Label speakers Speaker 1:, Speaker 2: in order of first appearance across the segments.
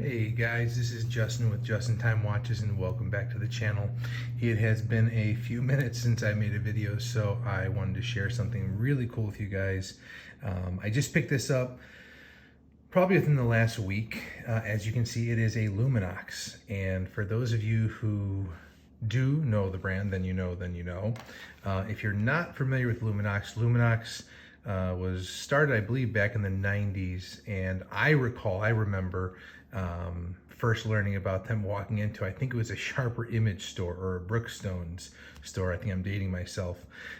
Speaker 1: Hey guys, this is Justin with Justin Time Watches and welcome back to the channel. It has been a few minutes since I made a video, so I wanted to share something really cool with you guys. I just picked this up probably within the last week. As you can see, it is a Luminox, and for those of you who do know the brand, then you know. If you're not familiar with Luminox was started, I believe, back in the 90s, and I remember first learning about them walking into, I think it was a Sharper Image store or a Brookstones store. I think I'm dating myself.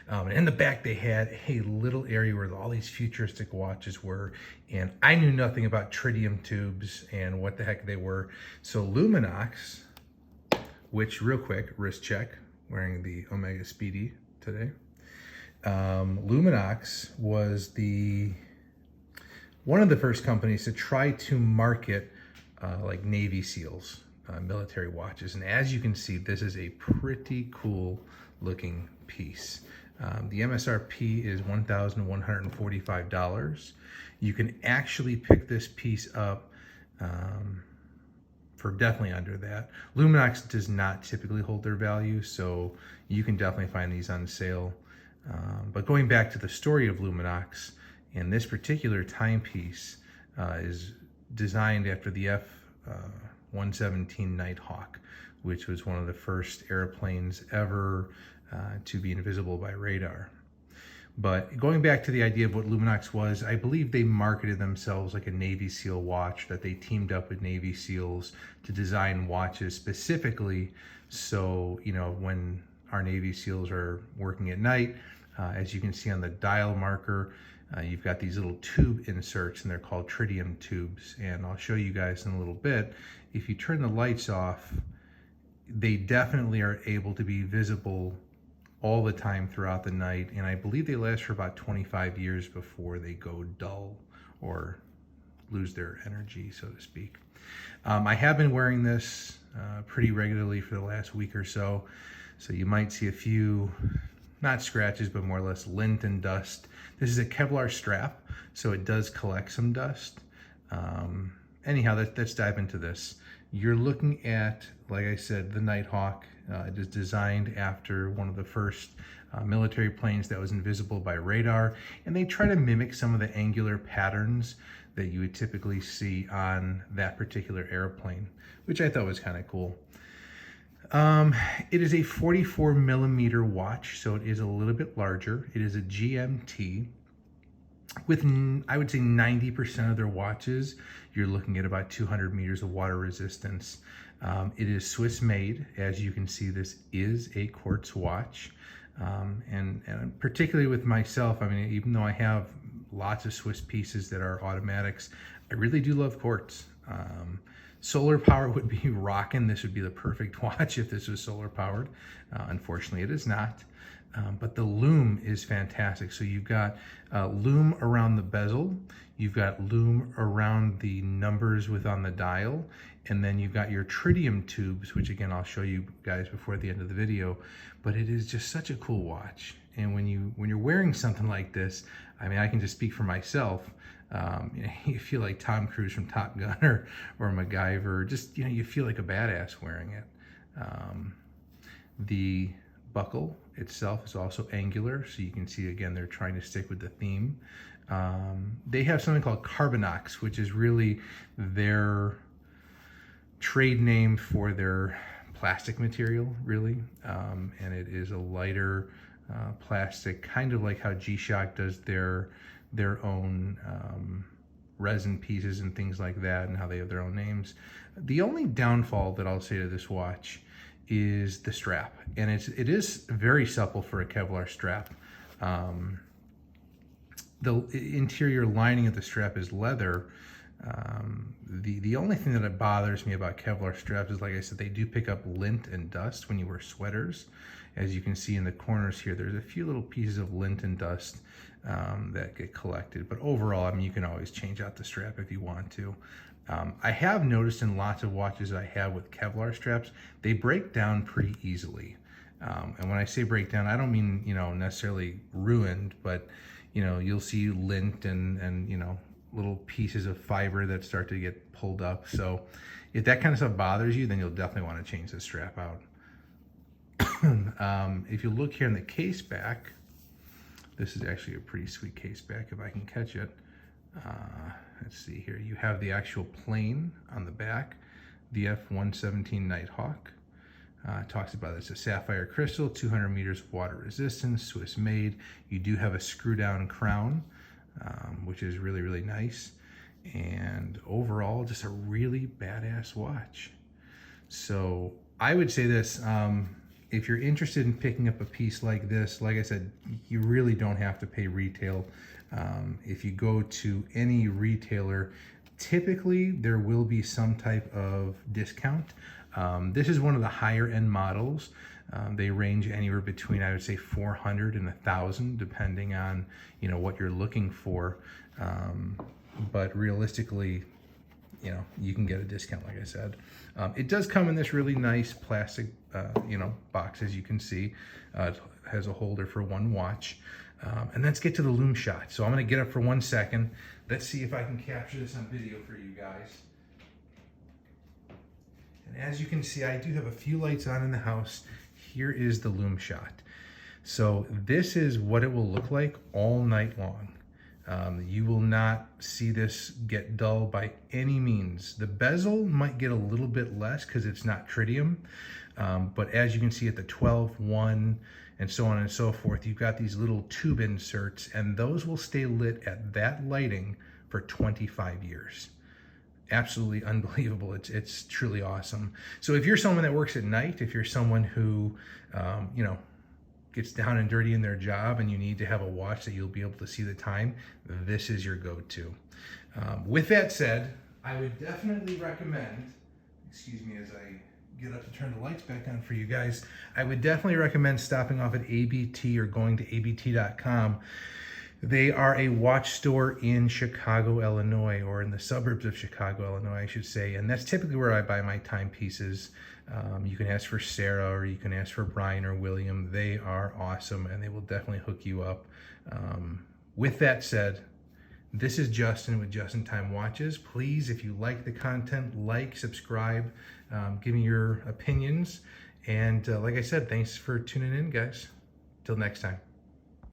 Speaker 1: And in the back they had a little area where all these futuristic watches were, and I knew nothing about tritium tubes and what the heck they were. So Luminox, which, real quick, wrist check, wearing the Omega Speedy today. Luminox was one of the first companies to try to market like Navy SEALs, military watches. And as you can see, this is a pretty cool looking piece. The MSRP is $1,145. You can actually pick this piece up for definitely under that. Luminox does not typically hold their value, so you can definitely find these on sale. But going back to the story of Luminox, and this particular timepiece is designed after the F117 NightHawk, which was one of the first airplanes ever to be invisible by radar. But going back to the idea of what Luminox was, I believe they marketed themselves like a Navy SEAL watch, that they teamed up with Navy SEALs to design watches specifically so, you know, when our Navy SEALs are working at night, as you can see on the dial marker, you've got these little tube inserts, and they're called tritium tubes. And I'll show you guys in a little bit. If you turn the lights off, they definitely are able to be visible all the time throughout the night. And I believe they last for about 25 years before they go dull or lose their energy, so to speak. I have been wearing this pretty regularly for the last week or so. So you might see a few, not scratches, but more or less lint and dust. This is a Kevlar strap, so it does collect some dust. Anyhow, let's dive into this. You're looking at, like I said, the NightHawk. It is designed after one of the first military planes that was invisible by radar, and they try to mimic some of the angular patterns that you would typically see on that particular airplane, which I thought was kind of cool. It is a 44 millimeter watch, so it is a little bit larger. It is a GMT. With, I would say, 90% of their watches, you're looking at about 200 meters of water resistance. It is Swiss made. As you can see, this is a quartz watch. And particularly with myself, I mean, even though I have lots of Swiss pieces that are automatics, I really do love quartz. Solar power would be rocking. This would be the perfect watch if this was solar powered. Unfortunately, it is not. But the lume is fantastic. So you've got lume around the bezel, you've got lume around the numbers on the dial, and then you've got your tritium tubes, which again, I'll show you guys before the end of the video. But it is just such a cool watch. And when you're wearing something like this, I mean, I can just speak for myself. You know, you feel like Tom Cruise from Top Gun or MacGyver. Just, you know, you feel like a badass wearing it. The buckle itself is also angular, so you can see, again, they're trying to stick with the theme. They have something called Carbonox, which is really their trade name for their plastic material, really. And it is a lighter plastic, kind of like how G-Shock does their own resin pieces and things like that, and how they have their own names. The only downfall that I'll say to this watch is the strap, and it is very supple for a Kevlar strap. The interior lining of the strap is leather. The only thing that bothers me about Kevlar straps is, like I said, they do pick up lint and dust when you wear sweaters. As you can see in the corners here, there's a few little pieces of lint and dust that get collected. But overall, I mean, you can always change out the strap if you want to. I have noticed in lots of watches I have with Kevlar straps, they break down pretty easily. And when I say break down, I don't mean, you know, necessarily ruined, but, you know, you'll see lint and you know, little pieces of fiber that start to get pulled up. So if that kind of stuff bothers you, then you'll definitely want to change the strap out. If you look here in the case back, this is actually a pretty sweet case back if I can catch it. Let's see here. You have the actual plane on the back, the F117 NightHawk. Talks about it's a sapphire crystal, 200 meters of water resistance, Swiss made. You do have a screw down crown, which is really, really nice. And overall, just a really badass watch. So I would say this, if you're interested in picking up a piece like this, like I said, you really don't have to pay retail. If you go to any retailer, typically there will be some type of discount. This is one of the higher end models. They range anywhere between, I would say, 400 and 1,000, depending on, you know, what you're looking for. But realistically, you know, you can get a discount, like I said. It does come in this really nice plastic, you know, box, as you can see. It has a holder for one watch. And let's get to the lume shot. So I'm gonna get up for 1 second. Let's see if I can capture this on video for you guys. And as you can see, I do have a few lights on in the house. Here is the lume shot. So this is what it will look like all night long. You will not see this get dull by any means. The bezel might get a little bit less because it's not tritium, but as you can see at the 12, 1, and so on and so forth, you've got these little tube inserts, and those will stay lit at that lighting for 25 years. Absolutely unbelievable. It's truly awesome. So if you're someone that works at night, if you're someone who, you know, gets down and dirty in their job and you need to have a watch that you'll be able to see the time, this is your go-to. With that said, I would definitely recommend, excuse me as I get up to turn the lights back on for you guys, I would definitely recommend stopping off at ABT or going to abt.com. They are a watch store in Chicago, Illinois, or in the suburbs of Chicago, Illinois, I should say. And that's typically where I buy my timepieces. You can ask for Sarah, or you can ask for Brian or William. They are awesome, and they will definitely hook you up. With that said, this is Justin with Just in Time Watches. Please, if you like the content, like, subscribe, give me your opinions. And like I said, thanks for tuning in, guys. Till next time.